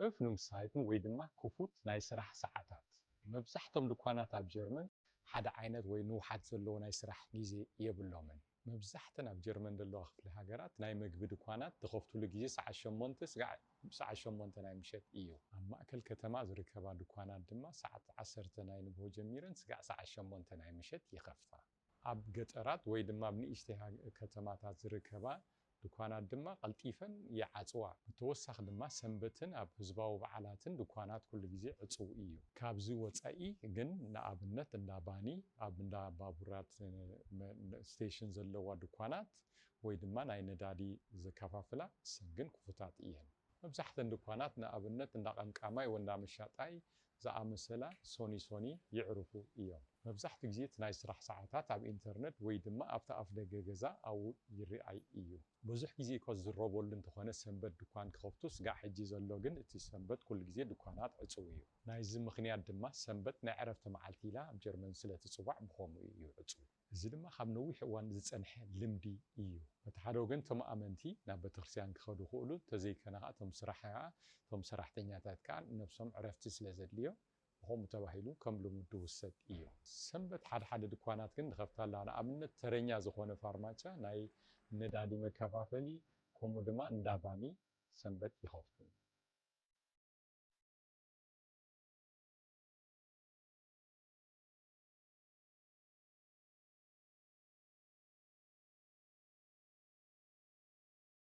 ክፍፍ ንምሳይትን ወይ ድማ ክፉት ናይ ስራሕ ሰዓታት መብዛሕትኦም ድኳናት ኣብ ጀርመን ሓደ ዓይነት ወይ ንውሓት ዘለዎ ናይ ስራሕ ግዜ የብሎምን መብዛሕተን ኣብ ጀርመን ዘለዋ ክፍለ ሃገራት ናይ ምግቢ ድኳናት ተኸፍቱሉ ግዜ ሰዓት 8 ሰዓት 8 ናይ ምሸት እዩ ኣብ ማእከል ከተማ ዝርከባ ድኳናት ድማ ሰዓት 10 ናይ ንግሆ ጀሚረን ሰዓት 8 ናይ ምሸት ይኸፍታ ኣብ ገጠራት ወይ ድማ ኣብ ንእሽተይ ከተማታት ዝርከባ ድኳናት ድማ ቀልጢፈን ይዓጽዋ ብተወሳኺ ድማ ሰንበትን ኣብ ህዝባዊ በዓላትን ድኳናት ኩሉ ግዜ ዕጹው እዩ ካብዚ ወጻኢ ግን ንኣብነት እንዳ ባኒ ኣብ እንዳ ባቡራት ስቴሽን ዘለዋ ድኳናት ወይ ድማ ናይ ነዳዲ ዘከፋፍላ ግን ክፉታት እየን መብዛሕተን ድኳናት ንኣብነት እንዳ ቀምቃማይ ወይ እንዳ መሻጣይ ዝኣመሰላ ሶኒ ይዕርፉ እዮም መብዛሕትኡ ግዜ ናይ ስራሕ ሰዓታት ኣብ ኢንተርኔት ወይ ድማ ኣብቲ ኣፍ ደገ ገዛ ኣብኡ ይርአይ እዩ ብዙሕ ግዜ ዝረበሉ እንተኾነ ሰንበት ድኳን ክኸፍቱ ስጋዕ ሕጂ ዘሎ ግን እቲ ሰንበት ኩሉ ግዜ ድኳናት ዕጹው እዩ ናይዚ ምኽንያት ድማ ሰንበት ናይ ዕረፍቲ መዓልቲ ኢላ ኣብ ጀርመን ስለትጽዋዕ ብኸምኡ እዩ ዕጹው እዚ ድማ ካብ ነዊሕ እዋን ዝጸንሐ ልምዲ እዩ በቲ ሓደ ወገን እቶም ኣመንቲ ናብ ቤተክርስትያን ክኸዱ ይኽእሉ ተዘይከነ ከዓ እቶም ሰራሕተኛታት ከዓ ነፍሶም ዕረፍቲ ስለዘድልዮም ብኸምኡ ተባሂሉ ከም ልሙድ ውሰድ እዩ ሰንበት ሓደ ድኳናት ግን ንኸፍታላ ንኣብነት ተረኛ ዝኾነ ፋርማቻ ናይ ነዳዲ መከፋፈሊ ከምኡ ድማ እንዳ ባኒ ሰንበት ይኸፍቱ